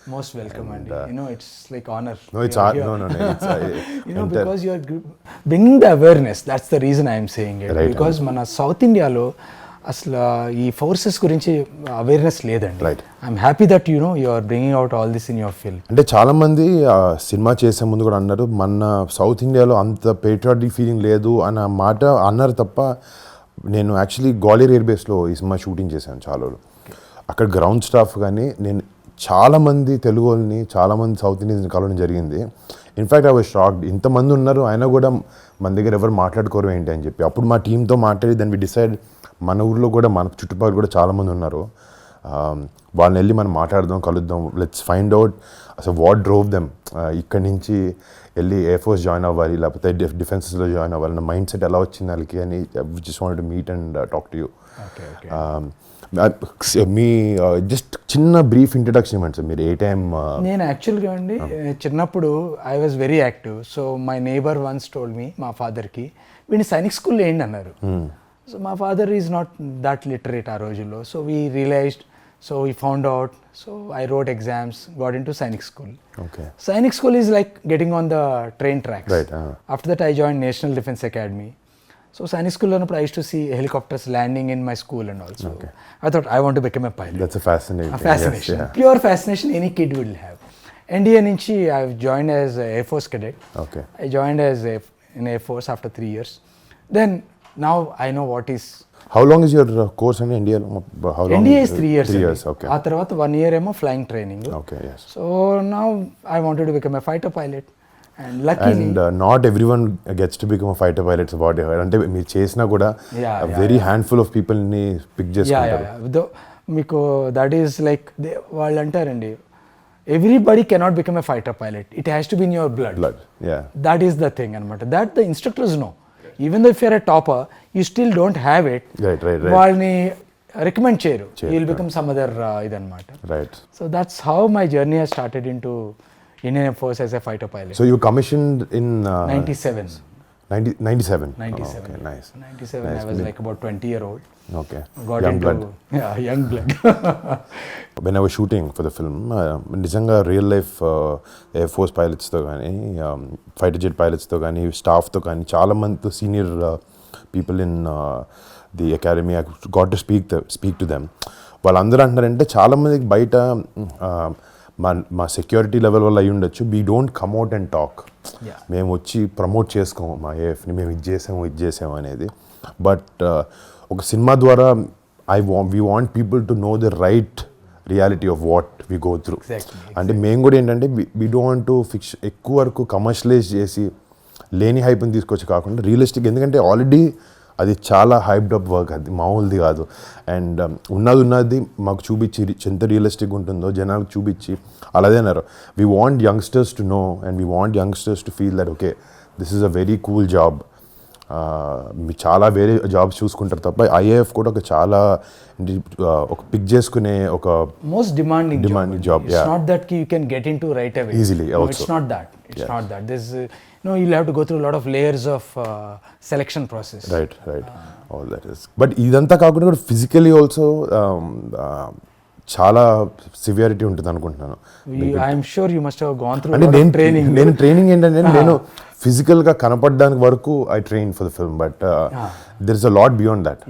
Most welcome, and it's like honor. No, it's no. It's because you are bringing the awareness. That's the reason I am saying it. Right, because మన south ఇండియాలో అసలు ఈ forces గురించి awareness లేదండి. Right. I'm happy that you are bringing out all this in your film. అంటే చాలా మంది cinema చేసే ముందు కూడా అన్నారు మన సౌత్ ఇండియాలో అంత పేట్రియాటిక్ ఫీలింగ్ లేదు అన్న మాట అన్నారు తప్ప, నేను యాక్చువల్లీ గ్వాలియర్ ఎయిర్ బేస్లో ఈ సినిమా షూటింగ్ చేశాను చాలా రోజులు. అక్కడ గ్రౌండ్ స్టాఫ్ కానీ నేను చాలామంది తెలుగు వాళ్ళని చాలామంది సౌత్ ఇండియన్స్ కలవడం జరిగింది. ఇన్ఫ్యాక్ట్ ఐ వాజ్ షాక్డ్, ఇంతమంది ఉన్నారు అయినా కూడా మన దగ్గర ఎవరు మాట్లాడుకోరు ఏంటి అని చెప్పి. అప్పుడు మా టీంతో మాట్లాడి దాన్ని డిసైడ్ మన ఊర్లో కూడా మన చుట్టుపక్కల కూడా చాలామంది ఉన్నారు, వాళ్ళని వెళ్ళి మనం మాట్లాడదాం, కలుద్దాం, లెట్స్ ఫైండ్ అవుట్ అసలు వాట్ డ్రోవ్ దెమ్ ఇక్కడి నుంచి వెళ్ళి ఎయిర్ ఫోర్స్ జాయిన్ అవ్వాలి లేకపోతే డిఫెన్సెస్లో జాయిన్ అవ్వాలి అన్న మైండ్ సెట్ ఎలా వచ్చింది వాళ్ళకి అని just wanted to meet and talk to you. మీ జస్ట్ చిన్న బ్రీఫ్ ఇంట్రడక్షన్ ఇవ్వండి సార్. మీరు ఏ టైం? నేను యాక్చువల్గా అండి చిన్నప్పుడు I was very active. So my neighbour once told me, మా ఫాదర్కి వీడిని సైనిక్ స్కూల్లో ఏంటి అన్నారు. సో మా father is not that literate ఆ రోజుల్లో. So we realised, so we found out, so I wrote exams, got in to Sainik school. Sainik school is like getting on the train tracks. Right. After that, I joined National Defence Academy. So Sainik school, I used to see helicopters landing in my school and also. Okay. I thought I want to become a pilot. That's a fascinating. Fascination, yes, yeah. Pure fascination any kid will have. NDA Ninchi, I've joined as a Air Force cadet. Okay. I joined in Air Force after 3 years. Then now I know what is. How long is your course in India? How long? NDA is 3 years. 3 years, okay. ఆ తర్వాత 1 year ఏమో flying training. Okay, yes. So now I wanted to become a fighter pilot. And luckily. And not everyone gets to become a fighter pilot. It's about it. అంటే మీరు చేసినా కూడా very handful of people ని pick చేసుకుంటారు. మీకు that is like వాళ్ళు అంటారండి, everybody cannot become a fighter pilot, it has to be in your blood. That is the thing అనమాట. That the instructors know. Even though if you're a topper, you still don't have it. Right. వాళ్ళని recommend చేయరు. You'll become some other ఇదన్నమాట. Right. So that's how my journey has started into Indian Air Force as a fighter pilot. So you commissioned in 97. 97. 97. Okay, nice. 97. Nice. I was like about 20-year-old. Okay. Got young into blood. Yeah, young blood. When I was shooting for the film, నిజంగా real life air force పైలట్స్తో కానీ fighter jet పైలట్స్తో కానీ స్టాఫ్తో కానీ చాలా మంది senior people in the academy I got to speak to them. వాళ్ళందరూ అంటున్నారంటే చాలామందికి బయట మా సెక్యూరిటీ లెవెల్ వల్ల అయ్యి ఉండొచ్చు, we don't come out and talk. మేము వచ్చి ప్రమోట్ చేసుకోము మా ఏఎఫ్ని, మేము ఇది చేసాము అనేది. బట్ ఒక సినిమా ద్వారా we want people to know the right reality of what we go through. అంటే మేము కూడా ఏంటంటే వీ డోంట్ వాంట్ టు ఎక్కువ వరకు కమర్షియలైజ్ చేసి లేని హైప్ని తీసుకొచ్చి కాకుండా రియలిస్టిక్, ఎందుకంటే ఆల్రెడీ అది చాలా హైప్డ్ అప్ వర్క్, అది మామూలుది కాదు. అండ్ ఉన్నది మాకు చూపించి ఎంత రియలిస్టిక్ ఉంటుందో జనాలకు చూపించి అలాగే అన్నారు. We want youngsters to know and we want youngsters to feel that okay this is a very cool job. మీరు చాలా వేరే జాబ్స్ చూసుకుంటారు తప్ప ఐఏఎఫ్ కూడా ఒక చాలా ఒక పిక్ చేసుకునే ఒక most demanding job. It's not that you can get into right away. Easily. No, Also. it's not that. Not that. There's you'll have to go through a lot of layers of selection process. Right. All that is. But ఇదంతా కాకుండా కూడా physically also చాలా severity ఉంటుంది అనుకుంటున్నాను. I'm sure you must have gone through అంటే a lot of training. నేను training ఏంటంటే నేను ఫిజికల్గా కనపడడానికి వరకు I train for the film, but there is a lot beyond that.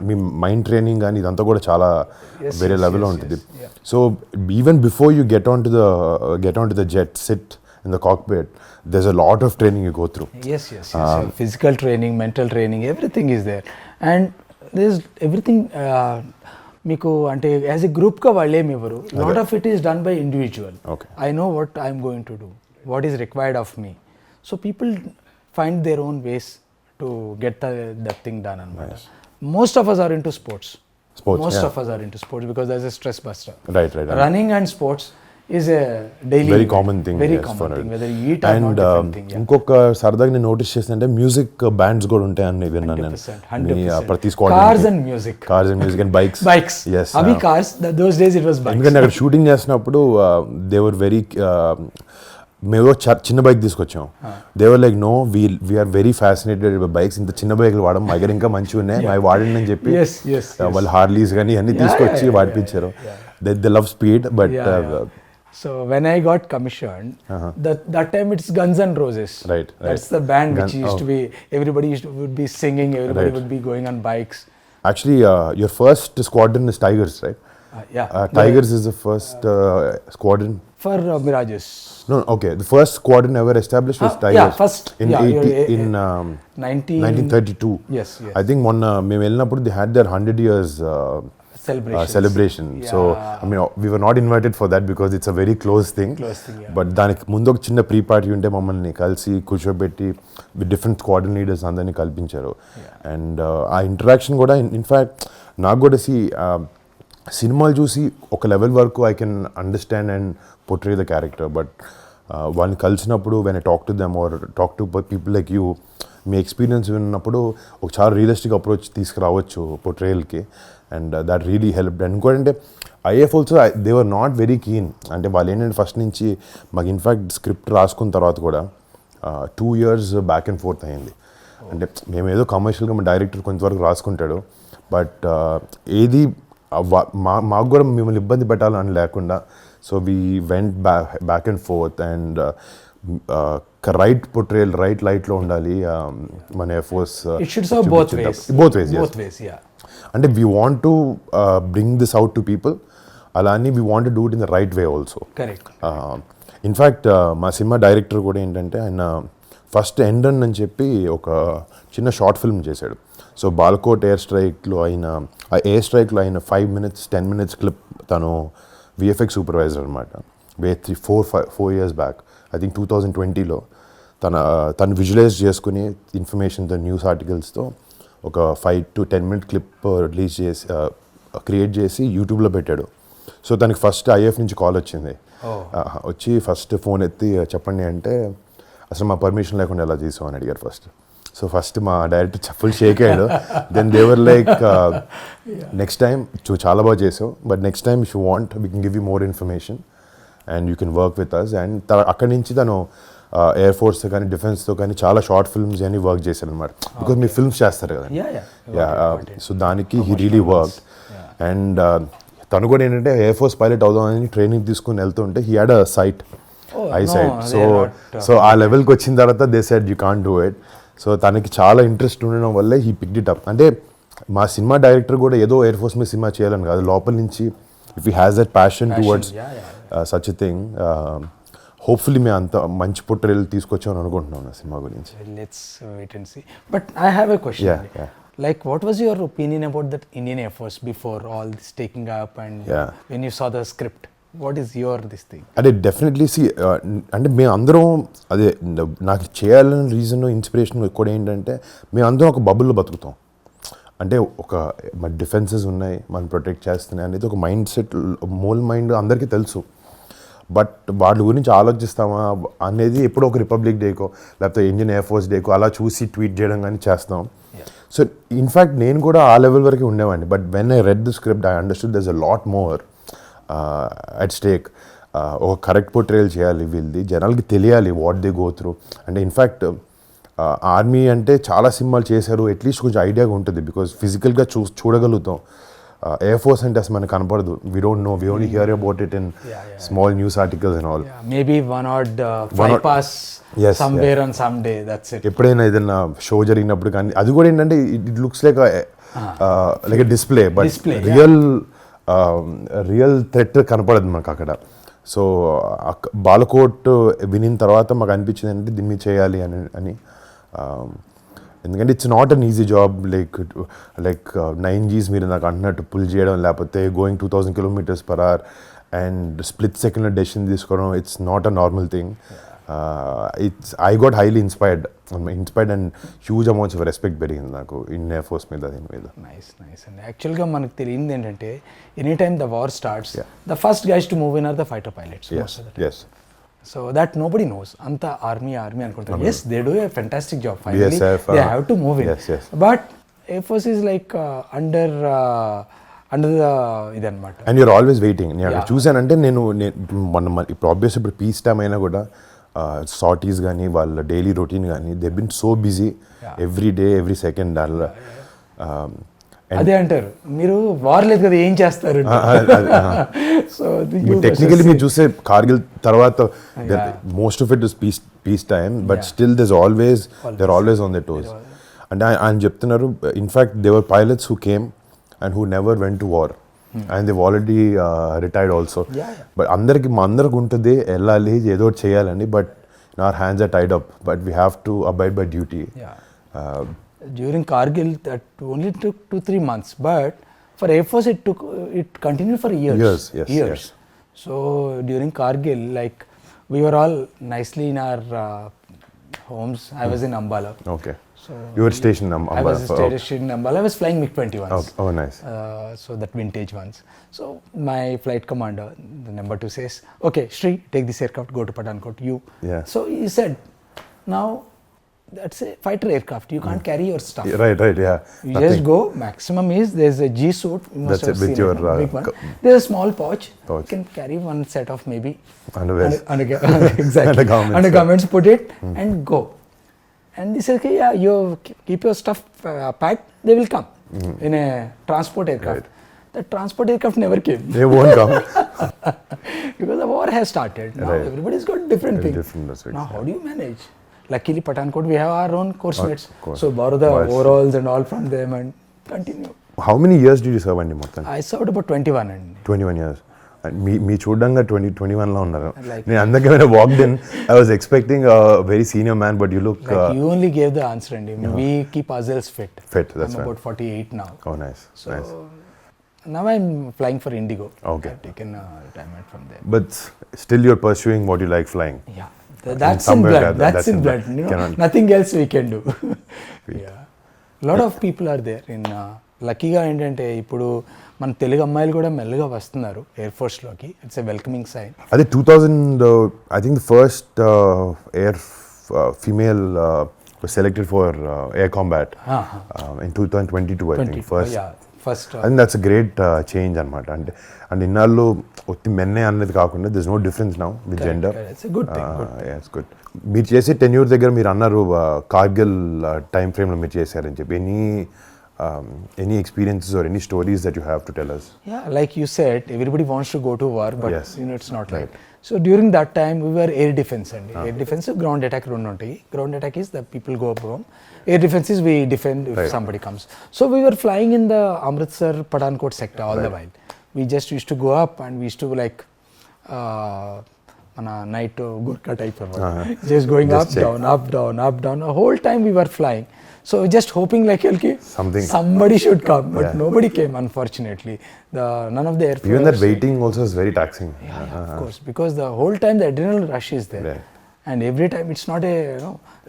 Me mind training కానీ ఇదంతా కూడా చాలా వేరే లెవెల్లో ఉంటుంది. So even before you get on to the jet, SIT in the cockpit, there's a lot of training you go through. Yes. Physical training, mental training, everything is there. And there's everything మీకు అంటే as a గ్రూప్గా వాళ్ళు ఏమి ఇవ్వరు. Lot of it is done by individual. I know what I'm going to do, what is required of me. So people find their own ways to get that thing done అనమాట. Most of us are into sports. Most of us are into sports because there's a stress buster. Right. Running and sports is a daily very common thing. Very common thing, whether you eat or not, different thing. ఇంకొక సరదాగా నేను notice చేసిందంటే music bands కూడా ఉంటాయని విన్నాను నేను. 100%. ప్రతి squad Cars and music and bikes. Yes. Abhi cars, those days it was bikes. ఎందుకంటే అక్కడ షూటింగ్ చేసినప్పుడు they were very మేము చిన్న బైక్ తీసుకొచ్చాం. They were like no we are very fascinated by bikes, ఇంత చిన్న బైక్లు వాడడం మా దగ్గర ఇంకా మంచిగా ఉన్నాయి అవి వాడండి అని చెప్పి వాళ్ళు హార్లీస్ కానీ అన్నీ తీసుకొచ్చి వాడిపించారు. They love speed but So when I got commissioned, that time it's Guns N' Roses. Right. That's the band which used to be, everybody would be singing, everybody would be going on bikes. Actually, your first squadron is Tigers, right? Tigers is the first squadron. For Mirages. No, okay. The first squadron ever established was Tigers. Yeah, first. In 1932. Yes. I think మేము వెళ్ళినప్పుడు they had their 100 years celebration. So, I mean, we were not invited for that because it's a very close thing. But దానికి ముందు ఒక చిన్న pre party ఉంటే మమ్మల్ని కలిసి కూర్చోబెట్టి విత్ డిఫరెంట్ స్క్వాడ్రన్ లీడర్స్ అందరినీ కల్పించారు. అండ్ ఆ ఇంటరాక్షన్ కూడా ఇన్ఫ్యాక్ట్ నాకు కూడా సినిమాలు చూసి ఒక లెవెల్ వరకు I can understand and portray the character. But వాళ్ళని కలిసినప్పుడు when I talk to them or talk to people like you, మీ ఎక్స్పీరియన్స్ విన్నప్పుడు ఒక చాలా రియలిస్టిక్ అప్రోచ్ తీసుకురావచ్చు పోర్ట్రేయల్కి. And that really help. And ఇంకోటంటే if also they were not very keen. అంటే వాళ్ళు ఏంటంటే ఫస్ట్ నుంచి మాకు ఇన్ఫ్యాక్ట్ స్క్రిప్ట్ రాసుకున్న తర్వాత కూడా 2 years బ్యాక్ అండ్ ఫోర్త్ అయింది. అంటే మేము ఏదో కమర్షియల్గా మా డైరెక్టర్ కొంతవరకు రాసుకుంటాడు, బట్ ఏది మాకు కూడా మిమ్మల్ని ఇబ్బంది పెట్టాలని లేకుండా. So we went back and fourth and right portrayal right లైట్లో ఉండాలి మన ఎఫోర్స్. బోత్ వేస్ అంటే we want to bring this out to people, అలా అని we want to do it in the right way also. In fact మా cinema director కూడా ఏంటంటే ఆయన ఫస్ట్ ఎండన్ అని చెప్పి ఒక చిన్న షార్ట్ ఫిల్మ్ చేశాడు. సో బాల్కోట్ ఎయిర్ స్ట్రైక్లో అయిన ఆ ఎయిర్ స్ట్రైక్లో అయిన 5 minutes 10 minutes క్లిప్ తను విఎఫ్ఎక్స్ సూపర్వైజర్ అనమాట. 4 years బ్యాక్, ఐ థింక్ 2020లో తను విజువలైజ్ చేసుకుని ఇన్ఫర్మేషన్తో న్యూస్ ఆర్టికల్స్తో ఒక 5 to 10 minute క్లిప్ రిలీజ్ చేసి క్రియేట్ చేసి యూట్యూబ్లో పెట్టాడు. సో తనకి ఫస్ట్ ఐఎఫ్ నుంచి కాల్ వచ్చింది. వచ్చి ఫస్ట్ ఫోన్ ఎత్తి చెప్పండి అంటే అసలు మా పర్మిషన్ లేకుండా ఎలా చేసాం అని అడిగారు ఫస్ట్. సో ఫస్ట్ మా డైరెక్టర్ ఫుల్ షేక్ అయ్యాడు. Then they were like next time చాలా బాగా చేసావు, but next time if you want we can give you more information and you can work with us. And అక్కడి నుంచి తను ఎయిర్ ఫోర్స్తో కానీ డిఫెన్స్తో కానీ చాలా షార్ట్ ఫిల్మ్స్ అని వర్క్ చేశారు అనమాట. బికాజ్ మీరు ఫిల్మ్స్ చేస్తారు కదా. సో దానికి హీ రియలీ వర్క్. అండ్ తను కూడా ఏంటంటే ఎయిర్ ఫోర్స్ పైలట్ అవుదామని ట్రైనింగ్ తీసుకుని వెళ్తుంటే he had a sight, eyesight. So ఆ లెవెల్కి వచ్చిన తర్వాత they said you can't do it. So తనకి చాలా ఇంట్రెస్ట్ ఉండడం వల్లే హీ పిక్డ్ ఇట్ అప్. అంటే మా సినిమా డైరెక్టర్ కూడా ఏదో ఎయిర్ ఫోర్స్ మీద సినిమా చేయాలని కాదు, లోపల నుంచి if he has that passion towards such a thing, hopefully మేము అంత మంచి పోర్ట్రేయల్ తీసుకొచ్చామని అనుకుంటున్నాను ఆ సినిమా గురించి. Let's wait and see. But I have a question. Like, what was your opinion about that Indian Air Force before all this taking up and when you saw the script? What is your this thing? అదే definitely అంటే మేము అందరం అదే నాకు చేయాలని reason inspiration కూడా ఏంటంటే మేము అందరం ఒక బబుల్లో బతుకుతాం. అంటే ఒక మన డిఫెన్సెస్ ఉన్నాయి, మనం ప్రొటెక్ట్ చేస్తున్నాయి అనేది ఒక మైండ్ సెట్, మోల్ మైండ్ అందరికీ తెలుసు. బట్ వాళ్ళ గురించి ఆలోచిస్తామా అనేది ఎప్పుడో ఒక రిపబ్లిక్ డేకో లేకపోతే ఇండియన్ ఎయిర్ ఫోర్స్ డేకో అలా చూసి ట్వీట్ చేయడం కానీ చేస్తాం. సో ఇన్ఫ్యాక్ట్ నేను కూడా ఆ లెవెల్ వరకు ఉండేవాడిని. But when I read the script I understood there's a lot more at stake. ఒక కరెక్ట్ పోర్ట్రేయల్ చేయాలి వీళ్ళది, జనాలకి తెలియాలి వాట్ దే గో త్రూ. అంటే ఇన్ఫ్యాక్ట్ ఆర్మీ అంటే చాలా సినిమాలు చేశారు, అట్లీస్ట్ కొంచెం ఐడియాగా ఉంటుంది బికాజ్ ఫిజికల్గా చూడగలుగుతాం. ఎయిర్ ఫోర్స్ అంటే అసలు మనకు కనపడదు. We don't know, we only hear about it in small news articles and all. Maybe one pass somewhere on some day, that's it. ఎప్పుడైనా ఏదైనా షో జరిగినప్పుడు కానీ అది కూడా ఏంటంటే it looks like like display, but real threat కనపడదు మనకు అక్కడ. సో బాలకోట్ వినిన తర్వాత మాకు అనిపించింది అంటే దీన్ని చేయాలి అని. ఎందుకంటే it's not an easy job. Like 9Gs మీరు నాకు అంటున్నట్టు పుల్ చేయడం, లేకపోతే గోయింగ్ 2000 km/h అండ్ స్ప్లిట్ సెకండ్లో డెసిషన్ తీసుకోవడం, it's not a normal thing. I got highly inspired and huge amounts of respect పెరిగింది నాకు ఇండియన్ ఎయిర్ ఫోర్స్ మీద, దీని మీద. నైస్ అండ్ యాక్చువల్గా మనకు తెలియంది ఏంటంటే any time the war starts the first guys to move in are the fighter pilots. So that nobody knows. అంత ఆర్మీ అనుకుంటారు. yes they do a fantastic job, finally they have to move in. But Air Force is like under ఇదన్నమాట. And you're always waiting. నేను అక్కడ చూసానంటే నేను ఇప్పుడు obvious ఇప్పుడు piece time అయినా కూడా సార్టీస్ కానీ వాళ్ళ డైలీ రొటీన్ కానీ they been so busy every day every second. అదే అంటారు మీరు వార్ లేదు కదా ఏం చేస్తారు సో టెక్నికలీ మీరు చూస్తే కార్గిల్ తర్వాత most of it is peace time but still they're always on the toes అంటే ఆయన చెప్తున్నారు in fact they were pilots who came and who never went to war and they've already retired also but అందరికి ఉంటుంది వెళ్ళాలి ఏదో ఒకటి చేయాలని but our hands are tied up but we have to abide by duty. During Kargil that only took 2-3 months but for Air Force it continued for years. Yes. So during Kargil like we were all nicely in our homes. I was in Ambala. Okay. So you were stationed in Ambala. I was stationed in Ambala. I was flying MiG-21s. Okay. Oh nice. So that vintage ones. So my flight commander, the number 2 says, okay, Sri, take this aircraft, go to Pathankot, you. Yeah. So he said, now that's a fighter aircraft, you can't carry your stuff. Right, yeah. You just go, maximum is, there's a G suit, you must have seen it, big one. There's a small pouch, you can carry one set of maybe underwear. Exactly. Undergarments, put it and go. And they said, okay, yeah, you keep your stuff packed, they will come in a transport aircraft. Right. The transport aircraft never came. They won't come. Because the war has started. Now everybody's got different things. Now how do you manage? Luckily Pathankot we have our own course mates. So borrow the overalls and all from them and continue. How many years did you serve andi mottham? I served about 21 and 21 years. మీ చూడంగా 21 లో ఉన్నారు నేను అందుకే when I walked in I was expecting a very senior man but you look you only gave the answer and we keep ourselves fit. That's I'm about 48 now. Oh nice. So now I'm flying for Indigo. Okay. I've taken retirement from there. But still you're pursuing what you like flying. Yeah. That's in blood. That's in blood. You know, nothing else we can do. Yeah. Lot of people are there in లక్కీగా ఏంటంటే ఇప్పుడు మన తెలుగు అమ్మాయిలు కూడా మెల్లగా వస్తున్నారు air ఫోర్స్లోకి. It's a welcoming sign. అదే 2000 I think the first air female was selected for air combat in 2022 I think first I think that's a great change అనమాట. అంటే ఇన్నాళ్ళు ఒత్తి మెన్నే అన్నది కాకుండా there's no difference now with gender. It's a good thing. Yeah, it's good. మీరు చేసే tenure దగ్గర మీరు అన్నారు కార్గిల్ టైం ఫ్రేమ్లో మీరు చేశారని చెప్పి any experiences or any stories that you have to tell us? Yeah, like you said, everybody wants to go to war, but you know it's not right. So during that time we were air defense and air defense, ground attack రెండు ఉంటాయి. Ground attack is the people go home. Air defense is we defend if somebody comes. So we were flying in the Amritsar Pathankot sector all the while. We just used to go up and we used to like on a night Gurkha type of just going just up down. The whole time we were flying. So just hoping like somebody should come, but nobody came unfortunately. None of the air force. Even that waiting also is very taxing. Yeah, of course, because the whole time the adrenaline rush is there, and every time it's not a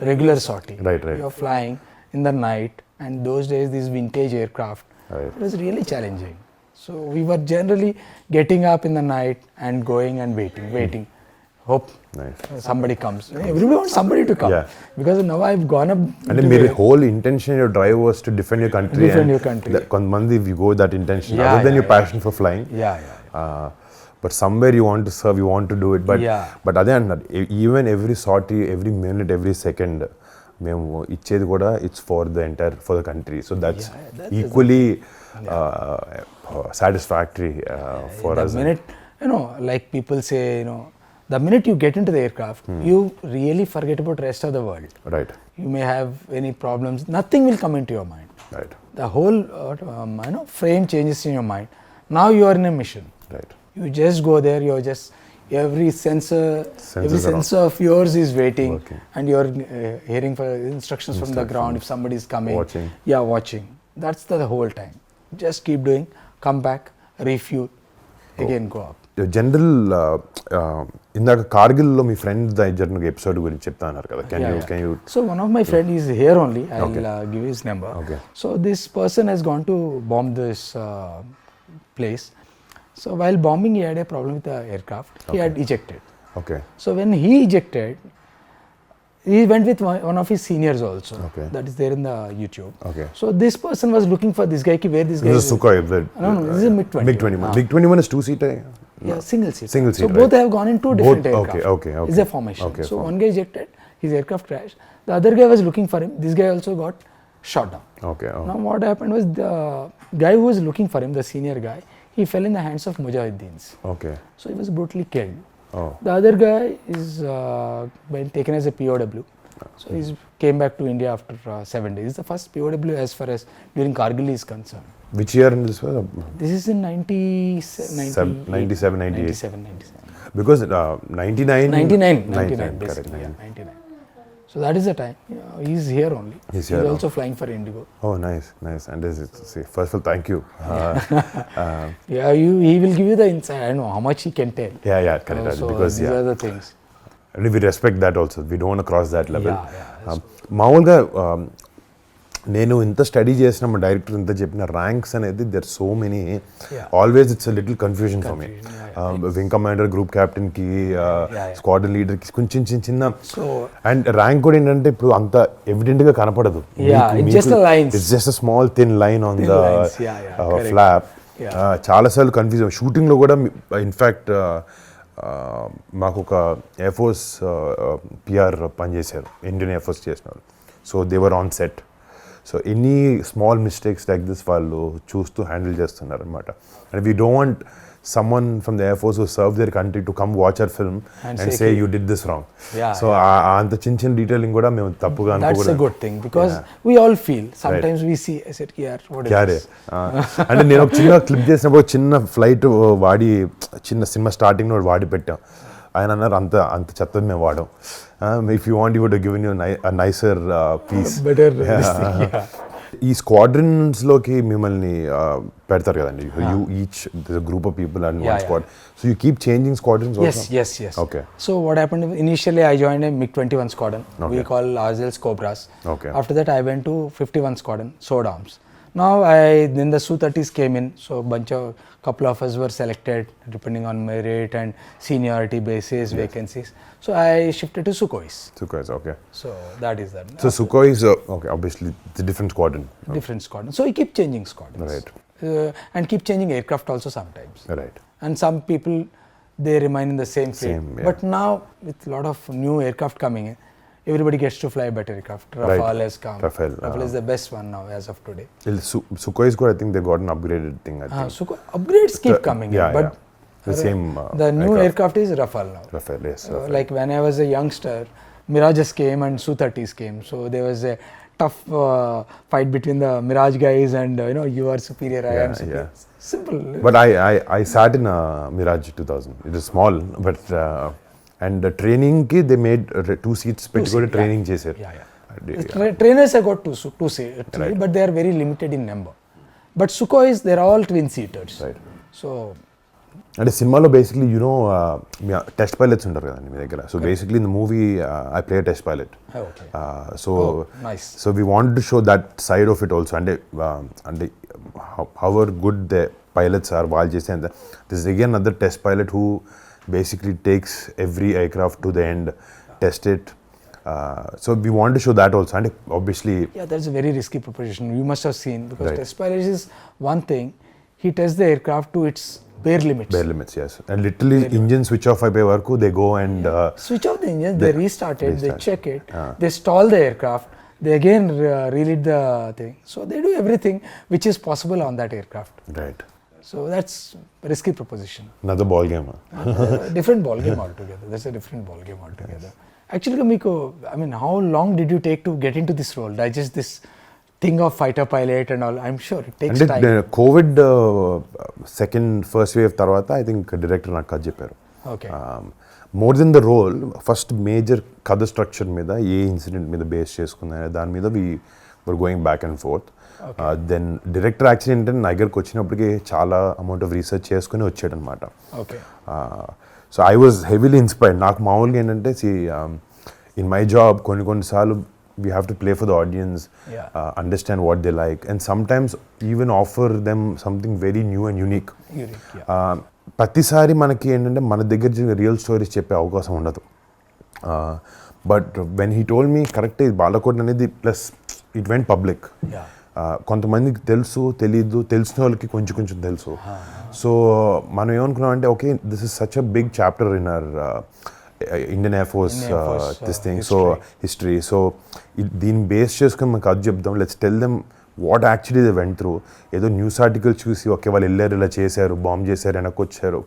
regular sortie. Right. You're flying in the night, and those days these vintage aircraft, it was really challenging. So we were generally getting up in the night and going and waiting. Hope somebody comes. Everybody wants somebody to come because now I've gone up. And your whole intention, your drive was to defend your country. Konmandi, if you go with that intention, other than your passion for flying. But somewhere you want to serve, you want to do it. But again, even every sortie, every minute, every second, మేము ఇచ్చేది కూడా it's for the country. So that's equally satisfactory for us. The minute, like people say, the minute you get into the aircraft, you really forget about the rest of the world. Right. You may have any problems. Nothing will come into your mind. Right. The whole frame changes in your mind. Now you are in a mission. Right. You just go there. You're just every sensor of yours is waiting, and you're hearing for instructions from the ground. If somebody is coming, watching. That's the whole time. Just keep doing. Come back, refuel, again go up. General ఇందాక కార్గిల్లో మీ friend జరిగిన episode గురించి చెప్తా అన్నారు కదా. Can you So one of my friend is here only. I'll give his number. So this person has gone to bomb this place. So while bombing he had a problem with the aircraft. He had ejected. So when he ejected, he went with one of his seniors also. That is there in the YouTube. So this person was looking for this guy. Where this guy is? Sukhoi. No, this is a MiG-21. MiG-21 is two-seater? Yeah, single seat. So both have gone in two different aircraft. Okay. It's a formation. So one guy ejected, his aircraft crashed. The other guy was looking for him. This guy also got shot down. Okay. Oh. Now what happened was the guy who was looking for him, the senior guy, he fell in the hands of Mujahideens. Okay. So he was brutally killed. Oh. The other guy is been taken as a POW. So he came back to India after 7 days. He's the first POW as far as during Kargil is concerned. Which year in this was? This is in 97, 98. 97. Because 99. 99 basically. Correct. Yeah, 99. So that is the time. He's here only. He's here. also flying for Indigo. Oh, nice. And this is, see, first of all, thank you. Yeah, he will give you the insight. I don't know how much he can tell. Yeah, correct. So Because these are the things. and we respect that also. We don't want to cross that level. Yeah. మామూలుగా నేను ఇంత study చేసిన మా director ఇంత చెప్పిన ranks అనేది there so many always it's little confusion for me wing commander group captain కి squadron leader కి కొంచెం చిన్న అండ్ ర్యాంక్ కూడా ఏంటంటే ఇప్పుడు అంత ఎవిడెంట్ గా కనపడదు. It's just a small thin line on the flop. చాలాసార్లు కన్ఫ్యూజ్ షూటింగ్ లో కూడా ఇన్ఫ్యాక్ట్ మాకు ఒక ఎయిర్ ఫోర్స్ పిఆర్ పనిచేశారు, ఇండియన్ ఎయిర్ ఫోర్స్ చేసిన వాళ్ళు. So they were on set. So any small mistakes like this వాళ్ళు చూస్తూ హ్యాండిల్ చేస్తున్నారు అనమాట. And we don't want someone from the Air Force who served their country to come watch our film and say you did this wrong. So anta chin detailing kuda mem tappuga anukodu. That's a good thing because we all feel sometimes we see I said here what is this? అంటే నేను ఒక చిన్న clip చేసినప్పుడు చిన్న flight వాడి చిన్న cinema starting లో వాడి పెట్టాం. ఆయన అన్నారు అంత చెత్తది మేము వాడాం. If you want you would given you nicer piece. ఈ స్క్వాడ్రన్స్ లోకి మిమ్మల్ని పెడతారు కదండి. You each group of people and one squad. So you keep changing squadrons also? Yes. Okay. So what happened initially, I joined a MiG-21 squadron. We call ourselves Cobras. Okay. After that I went to 51 squadron, sword arms. Now then the Su-30s came in, so couple of us were selected depending on merit and seniority basis, vacancies. So I shifted to Sukhois. Okay. So that is that. So Sukhoi is okay. Obviously, it's a different squadron. Different squadron. So we keep changing squadrons. Right. And keep changing aircraft also sometimes. Right. And some people they remain in the same fleet. But now with a lot of new aircraft coming in, everybody gets to fly better aircraft. Rafale has come. Rafale is the best one now as of today. Sukhoi is good. I think they got an upgraded thing. I think. Sukhoi upgrades keep coming in, but the same. The new aircraft is Rafale now. Rafale, yes. Like when I was a youngster, Mirages came and Su-30s came. So there was a tough fight between the Mirage guys and you are superior, I am superior. Simple. But I sat in a Mirage 2000. It is small, but and training ki they made 2 seats పెట్టుకొని training చేశారు. Trainers have got two seats, but they are very limited in number. But Sukhois, they are all twin seaters. Right. So అంటే సినిమాలో basically test pilots ఉంటారు కదండి మీ దగ్గర. So basically in the movie I play test pilot. So we want to show that side of it also. అంటే however good the pilots are వాళ్ళు చేసే అంత. This again other test pilot who basically takes every aircraft to the end, test it. So we want to show that also, and obviously that's a very risky proposition. You must have seen, because test pilot is one thing, he tests the aircraft to its bare limits. Yes, and literally engine switch off అయిపోయే వరకు they go and switch off the engine, they restart it, they check it, they stall the aircraft, they again relit the thing. So they do everything which is possible on that aircraft. Right. So that's a risky proposition. Another ball game. Different ball game altogether. That's a different ball game altogether. Actually, I mean, how long did you take to get into this role? Digest this thing of fighter pilot and all. I'm sure it takes time. COVID first wave తర్వాత I think director నాకు కథ చెప్పారు. Okay. More than the role, first major కథ structure మీద ఏ incident మీద base చేసుకున్నా దాని మీద we were going back and forth. Then director actually ఏంటంటే నా దగ్గరకు వచ్చినప్పటికీ చాలా అమౌంట్ ఆఫ్ రీసెర్చ్ చేసుకుని వచ్చాడు అనమాట. So I was heavily inspired. నాకు మామూలుగా ఏంటంటే ఇన్ మై జాబ్ కొన్నిసార్లు we have to play for the audience, understand what they like, and sometimes even offer them something very new and unique. ప్రతిసారి మనకి ఏంటంటే మన దగ్గర రియల్ స్టోరీస్ చెప్పే అవకాశం ఉండదు. But when he told me correct Balakot అనేది ప్లస్ ఇట్ వెంట్ పబ్లిక్. కొంతమందికి తెలుసు, తెలీదు, తెలిసిన వాళ్ళకి కొంచెం తెలుసు. సో మనం ఏమనుకున్నాం అంటే okay this is such a big chapter in our Indian air force this thing, so history. So దీన్ని బేస్ చేసుకుని మనకు అది చెప్దాం, let's tell them what actually they went through. ఏదో న్యూస్ ఆర్టికల్ చూసి ఓకే వాళ్ళు వెళ్ళారు, ఇలా చేశారు, బాంబ్ చేశారు, వెనక్కి వచ్చారు,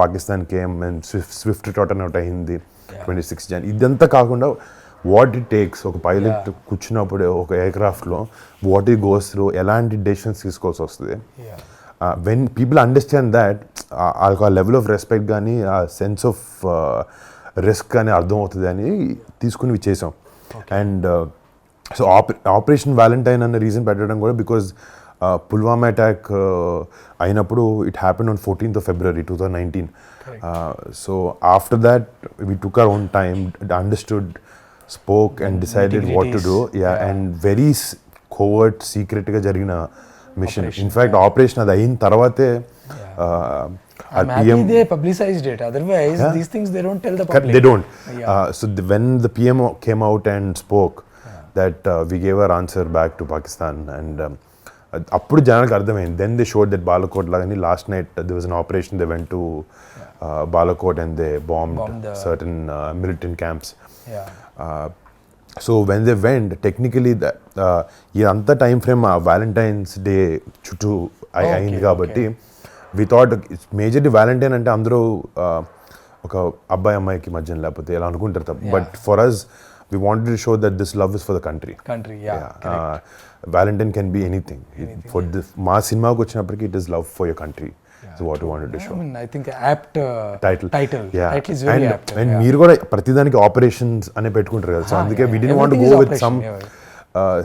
పాకిస్తాన్కి ఏం స్విఫ్ట్ టోటన్ అవుట్ అయింది 26 Jan. ఇదంతా కాకుండా వాట్ ఇట్ టేక్స్, ఒక పైలట్ కూర్చున్నప్పుడు ఒక ఎయిర్క్రాఫ్ట్లో వాట్ ఇట్ గోస్ త్రూ, ఎలాంటి డెసిషన్స్ తీసుకోవాల్సి వస్తుంది. వెన్ పీపుల్ అండర్స్టాండ్ దాట్, వాళ్ళకి ఆ లెవెల్ ఆఫ్ రెస్పెక్ట్ కానీ ఆ సెన్స్ ఆఫ్ రిస్క్ కానీ అర్థమవుతుంది అని తీసుకుని చేసాం. అండ్ సో ఆపరేషన్ వ్యాలంటైన్ అన్న రీజన్ పెట్టడం కూడా బికాజ్ పుల్వామా అటాక్ అయినప్పుడు it happen on 14th of February 2019. So after that we took our own time, understood, spoke and decided what to do. And very covert, secretగా జరిగిన machine. In fact operation అది అయిన తర్వాతే I'm happy they publicized it. Otherwise, these things they don't tell the public. They don't. So when the PM came out and spoke that we gave our answer back to Pakistan, and అప్పుడు జనానికి అర్థమైంది. Then they showed that Balakot lagani last night there was an operation, they went to Balakot and they bombed certain militant camps. So when they went, technically ఇదంతా time frame Valentine's day చుట్టూ అయింది కాబట్టి we thought majorly Valentine అంటే అందరూ ఒక అబ్బాయి అమ్మాయికి మధ్యన లేకపోతే ఎలా అనుకుంటారు తప్ప. But for us we wanted to show that this love is for the country. Valentine can be anything. For this మా సినిమాకి వచ్చినప్పటికీ it is love for your country. So what we wanted to show. I mean, I think apt title is very apt. And మీరు కూడా ప్రతిదానికి operations అనే పెట్టుకుంటారు కదా. So అందుకే we didn't want to go with some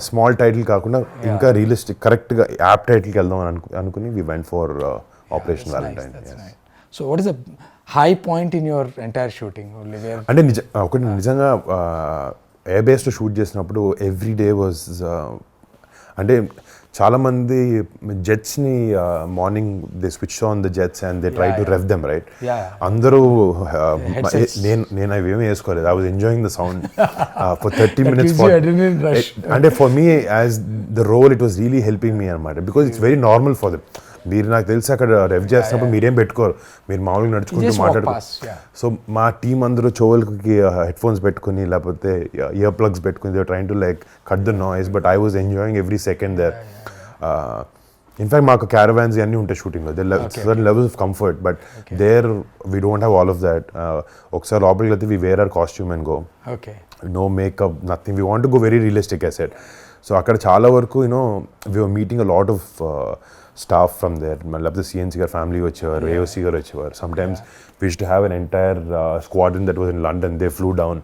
small title కాకుండా ఇంకా realistic కరెక్ట్గా యాప్ టైటిల్కి వెళ్దాం అని అనుకుని we went for Operation Valentine. So what is the high point in your entire shooting? అంటే ఒకటి నిజంగా ఎయిర్ బేస్లో షూట్ చేసినప్పుడు ఎవ్రీ డే వాజ్, అంటే చాలామంది జెట్స్ని morning they switch on the jets and they try to rev them, right? అందరూ నేను అవి ఏమీ వేసుకోలేదు. I was enjoying the sound for 30 minutes. అంటే for me as the role it was really helping me అనమాట, because it's very normal for them. మీరు నాకు తెలిసి అక్కడ రెవ్ చేస్తున్నప్పుడు మీరేం పెట్టుకోరు, మీరు మామూలుగా నడుచుకుంటూ మాట్లాడుకో. సో మా టీం అందరూ చెవులకి హెడ్ ఫోన్స్ పెట్టుకుని లేకపోతే ఇయర్ ప్లగ్స్ పెట్టుకుని they train to like cut the noise, but I was enjoying every second there. In fact మాకు క్యారవాన్స్ అన్నీ ఉంటాయి షూటింగ్లో, certain levels of comfort, but there we don't have all of that. ఒకసారి లోపలికి వెళ్తే we wear our costume and go, no makeup, nothing. We want to go very realistic as set. So అక్కడ చాలా వరకు you know we were meeting a lot of staff from there. లేకపోతే CNC గారు family వచ్చేవారు, AOC గారు వచ్చేవారు. Sometimes we used to have an entire squadron that was in London. They flew down.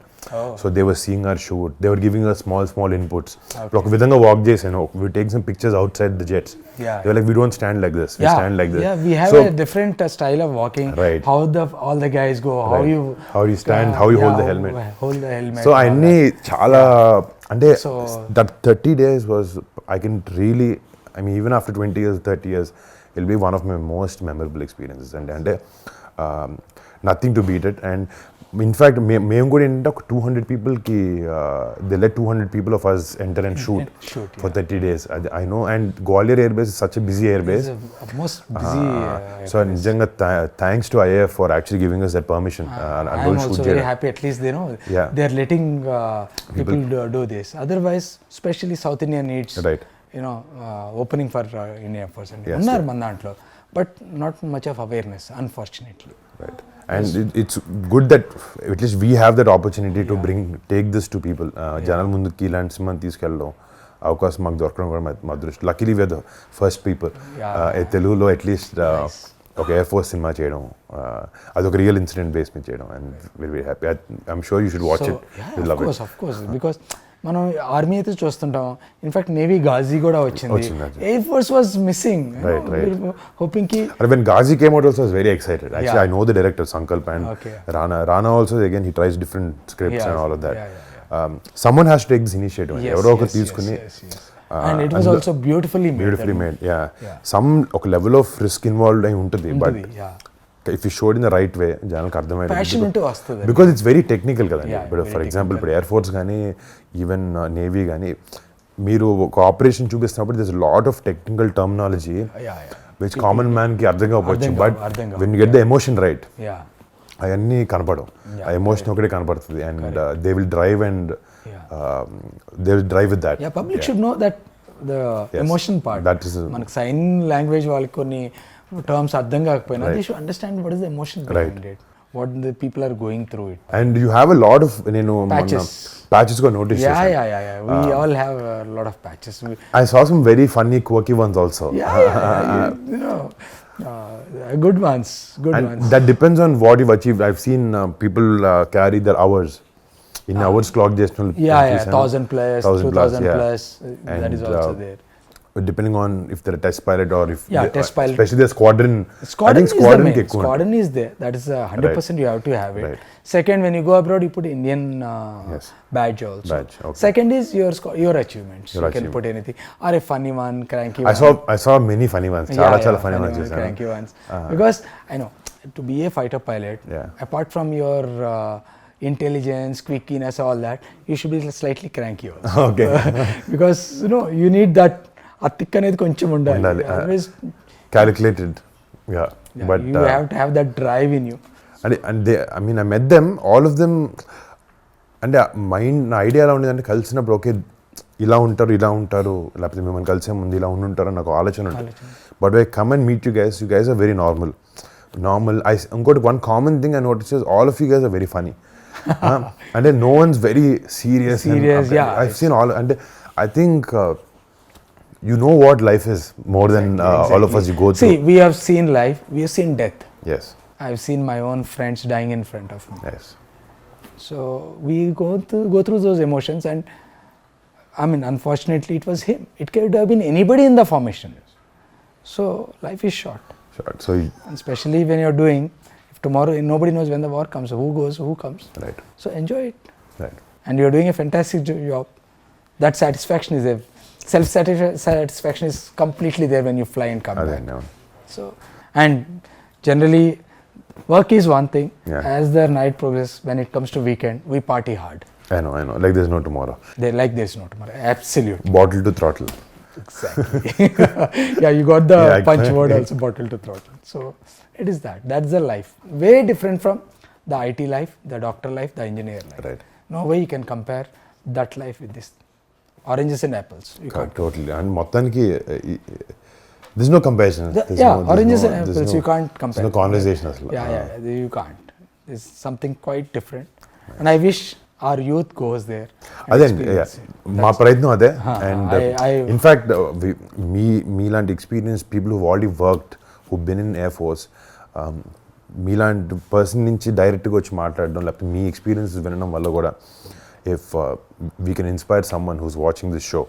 So they were seeing our shoot. They were giving us small inputs. ఒక విధంగా walk చేసాను, we were taking some pictures outside the jets. They were like, we don't stand like this, we stand like this. We have a different style of walking, right? How all the guys go, how you stand, how you hold the helmet. So అన్ని చాలా అంటే that 30 days was, I can really, I mean, even after 20 years, 30 years, it'll be one of my most memorable experiences. And nothing to beat it. And in fact, మేము కూడా ఏంటంటే ఒక 200 peopleకి they let 200 people of us enter and shoot for 30 days. I know, and Gwalior Air Base is such a busy air base. It's the most busy. So నిజంగా thanks to IAF for actually giving us that permission. I'm also very happy, at least they know they're letting people do this. Otherwise, especially South India needs, right, opening for India Force and unnar man dantlo, but not much of awareness, unfortunately. Right. And it's good that at least we have that opportunity to take this to people. జనాల ముందుకి ఇలాంటి సినిమాని తీసుకెళ్ళడం అవకాశం మాకు దొరకడం కూడా మా దృష్టి. Luckily we're the first people తెలుగులో అట్లీస్ట్ ఒక ఎయిర్ ఫోర్స్ సినిమా చేయడం, అదొక రియల్ ఇన్సిడెంట్ బేస్ మీద చేయడం. And very happy. I'm sure you should watch it. Of course, because మనం ఆర్మీ అయితే చూస్తుంటాం, ఇన్ఫాక్ట్ నేవీ గాజీ కూడా వచ్చింది, air force was missing. Hoping కి when Ghazi came out also I was very excited. Actually I know the director Sankalp and Rana also, again he tries different scripts and all of that. Someone has to take this initiative. ఎవరో ఒకరు తీసుకుని, and it was also beautifully made. Some ఒక level of risk involved అయి ఉంటుంది, but if you showed in the right way, జనాలకు అర్థమయ్యేది. Passion ఉంటే వస్తుంది, because it's very technical కదండి. ఇప్పుడు ఫర్ ఎగ్జాంపుల్ ఇప్పుడు ఎయిర్ ఫోర్స్ కానీ ఈవెన్ నేవీ కానీ మీరు ఒక operation చూపిస్తున్నప్పుడు there's a lot of technical terminology which common man కి అర్థం కావచ్చు, but when you get the emotion right, అవన్నీ కనపడవు. ఆ ఎమోషన్ ఒకటే కనపడుతుంది. And they will drive and they will drive with that. Public should know that the emotion part. That is మనకు sign language వాళ్ళకి కొన్ని టర్మ్స్ అర్థం కాకపోయినా they should understand what is the emotion behind it, what the people are going through it. And you have a lot of నేను patches కూడా notice Yeah, చేశాను. yeah. We all have a lot of patches. I saw some very funny quirky ones also. You know, good ones. And that depends on what you've achieved. I've seen people carry their hours in hours clock just 1,000 plus, 2,000 yeah. plus. That is And, also there. Depending on if they're a test pilot or if test pilot. especially the squadron. Squadron I think is the squadron main. ki ekku Squadron is there. That is 100% you have to have it. Right. Second, when you go abroad, you put Indian Yes. badge also. Badge, okay. Second is your achievements. Your you can put anything. Or a funny one, cranky I saw many funny ones. Chala funny ones. ones, cranky ones. Because I know to be a fighter pilot, Yeah. apart from your intelligence, quickiness, all that, you should be slightly cranky also. Okay. Because you need that. ఆ thick అనేది కొంచెం ఉండాలి. Always, Calculated. Yeah. But you have to have that drive in you. and they, I mean, I met them, all of them. అంటే mind నా idea ఎలా ఉండేదంటే కలిసినప్పుడు okay ఇలా ఉంటారు లేకపోతే మిమ్మల్ని కలిసే ముందు ఇలా ఉండుంటారు నాకు ఆలోచన ఉంటుంది. But I come and meet you guys are very normal. ఇంకోటి one common thing I notice is all of you guys are very funny. అంటే no one's very serious. I seen all. అంటే I think you know what life is more than all of us you go through. See, we have seen life, we have seen death. Yes. I have seen my own friends dying in front of me. Yes. So we go through those emotions, and I mean, unfortunately it was him. It could have been anybody in the formation. So life is short. So And especially when you're doing, if tomorrow nobody knows when the war comes, who goes, who comes. right. So enjoy it. Right. And you're doing a fantastic job. That satisfaction is there. Self-satisfaction is completely there when you fly and come back. No. So, and generally, work is one thing. Yeah. As the night progresses, when it comes to weekend, we party hard. I know. Like there's no tomorrow. There's no tomorrow. Absolutely. Bottle to throttle. Exactly. Yeah, you got the punch word also, bottle to throttle. So, it is that. That's the life. Way different from the IT life, the doctor life, the engineer life. Right. No way you can compare that life with this. Oranges and apples. You can't. Totally. And మొత్తానికి there's no comparison. Oranges and apples, you can't compare. There's no conversation అసలు. Yeah, you can't. There's something quite different. And I wish our youth goes there. అదే మా ప్రయత్నం అదే. And I- in fact మీలాంటి experience people who already worked who been in air force, మీలాంటి person నుంచి డైరెక్ట్గా వచ్చి మాట్లాడడం లేకపోతే మీ ఎక్స్పీరియన్స్ వినడం వల్ల కూడా if we can inspire someone who's watching this show,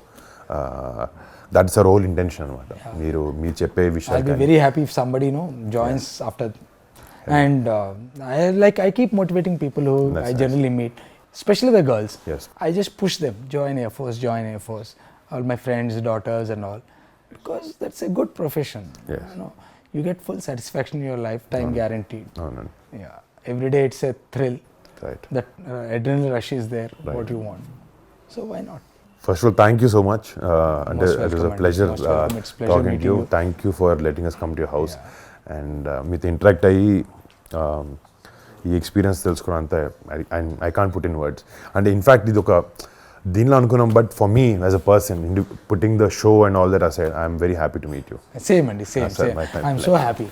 that's our whole intention అనమాట. మీరు చెప్పే I'll విషయాలు be very happy if somebody joins after. And I keep motivating people who That's I nice. generally meet, especially the girls. Yes. I just push them, join Air Force, all my friends, daughters and all, because that's a good profession. Yes. You get full satisfaction in your lifetime, guaranteed. అవునండి. Yeah, every day it's a thrill. Right. That adrenaline rush is there. Right. What you want, so why not? First of all, thank you so much. And Most it was a welcome, pleasure most welcome. It's pleasure talking to meeting you. you. Thank you for letting us come to your house. And మీతో interact అయ్యి ఈ experience తెలుసుకున్నంత I can't put in words. అంటే in fact ఇది ఒక దీనిలో అనుకున్నాం, but for me as a person putting the show and all that aside, I'm very happy to meet you. Same, Andy. Same. My friend. I'm so happy.